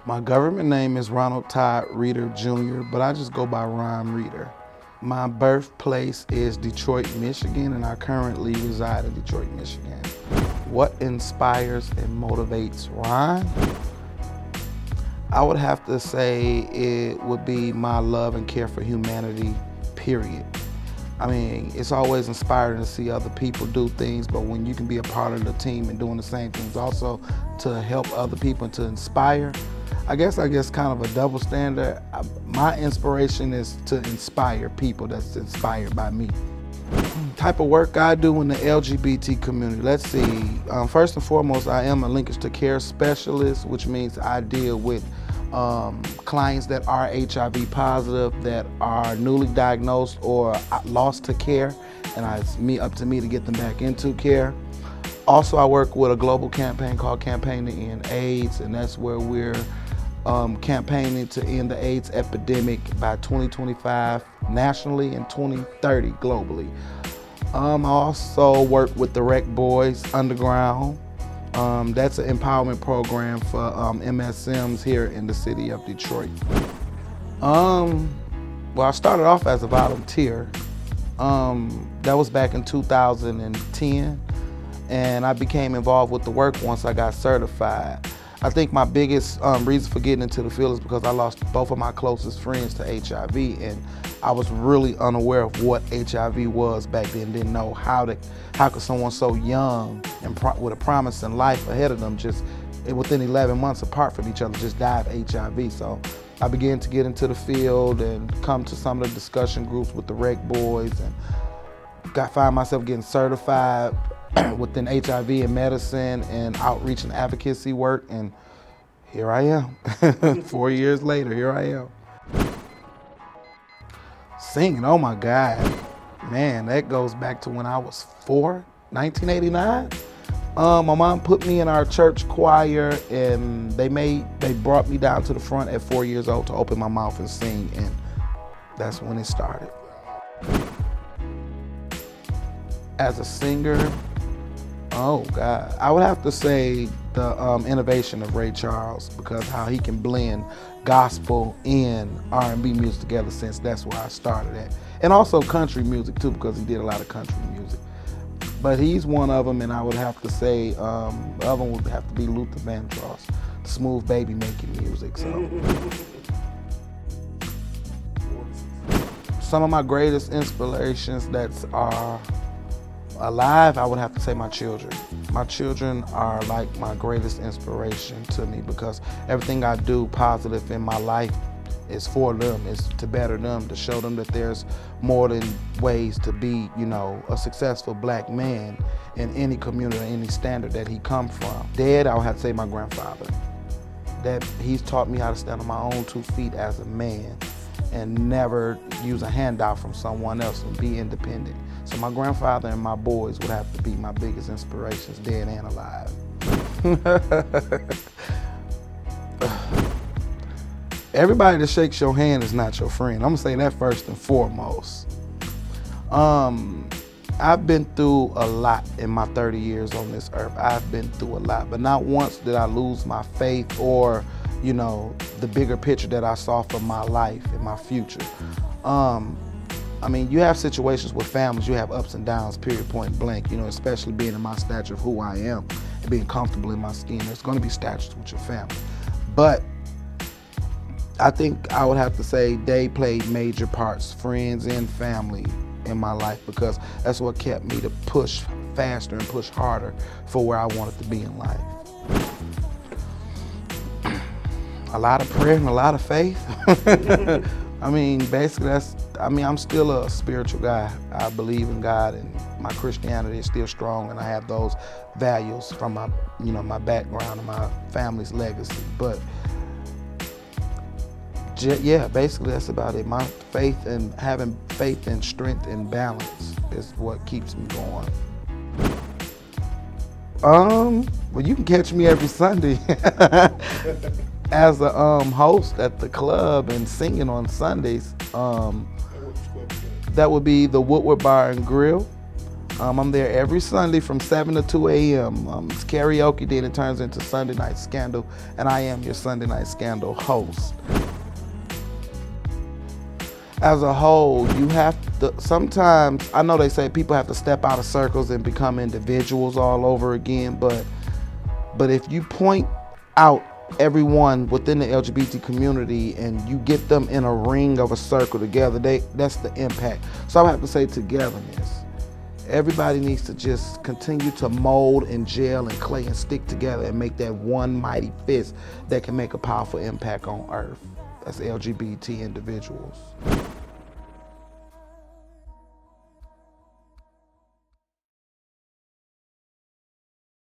My government name is Ronald Todd Reeder Jr., but I just go by Ron Reeder. My birthplace is Detroit, Michigan, and I currently reside in Detroit, Michigan. What inspires and motivates Ron? I would have to say it would be my love and care for humanity, period. I mean, it's always inspiring to see other people do things, but when you can be a part of the team and doing the same things also to help other people and to inspire, I guess kind of a double standard. My inspiration is to inspire people that's inspired by me. Type of work I do in the LGBT community. Let's see, first and foremost, I am a linkage to care specialist, which means I deal with clients that are HIV positive, that are newly diagnosed or lost to care, and it's up to me to get them back into care. Also, I work with a global campaign called Campaign to End AIDS, and that's where we're campaigning to end the AIDS epidemic by 2025 nationally and 2030 globally. I also work with the Rec Boys Underground. That's an empowerment program for MSMs here in the city of Detroit. Well, I started off as a volunteer. That was back in 2010, and I became involved with the work once I got certified. I think my biggest reason for getting into the field is because I lost both of my closest friends to HIV, and I was really unaware of what HIV was back then. Didn't know how could someone so young and with a promising life ahead of them, just within 11 months apart from each other, just die of HIV. So I began to get into the field and come to some of the discussion groups with the Rec Boys, and find myself getting certified within HIV and medicine and outreach and advocacy work, and here I am. 4 years later, here I am. Singing, oh my God. Man, that goes back to when I was 4, 1989. My mom put me in our church choir, and they brought me down to the front at 4 years old to open my mouth and sing, and that's when it started. As a singer, oh God, I would have to say the innovation of Ray Charles, because how he can blend gospel and R&B music together, since that's where I started at. And also country music too, because he did a lot of country music. But he's one of them, and I would have to say the other one would have to be Luther Vandross, smooth baby making music. So some of my greatest inspirations that are alive, I would have to say my children. My children are like my greatest inspiration to me, because everything I do positive in my life is for them, is to better them, to show them that there's more than ways to be, you know, a successful black man in any community or any standard that he come from. Dad, I would have to say my grandfather. That he's taught me how to stand on my own 2 feet as a man and never use a handout from someone else and be independent. So my grandfather and my boys would have to be my biggest inspirations, dead and alive. Everybody that shakes your hand is not your friend. I'm gonna say that first and foremost. I've been through a lot in my 30 years on this earth. I've been through a lot, but not once did I lose my faith or, you know, the bigger picture that I saw for my life and my future. I mean, you have situations with families, you have ups and downs, period, point blank, you know, especially being in my stature of who I am and being comfortable in my skin. There's gonna be statures with your family. But I think I would have to say they played major parts, friends and family, in my life, because that's what kept me to push faster and push harder for where I wanted to be in life. A lot of prayer and a lot of faith. I mean, basically I'm still a spiritual guy. I believe in God, and my Christianity is still strong, and I have those values from my, you know, my background and my family's legacy. But yeah, basically that's about it. My faith and having faith and strength and balance is what keeps me going. Well, you can catch me every Sunday as a host at the club and singing on Sundays. That would be the Woodward Bar and Grill. I'm there every Sunday from 7 to 2 a.m. It's karaoke, then it turns into Sunday Night Scandal, and I am your Sunday Night Scandal host. As a whole, you have to, sometimes, I know they say people have to step out of circles and become individuals all over again, but if you point out everyone within the LGBT community and you get them in a ring of a circle together, that's the impact. So I have to say togetherness. Everybody needs to just continue to mold and gel and clay and stick together and make that one mighty fist that can make a powerful impact on Earth as LGBT individuals.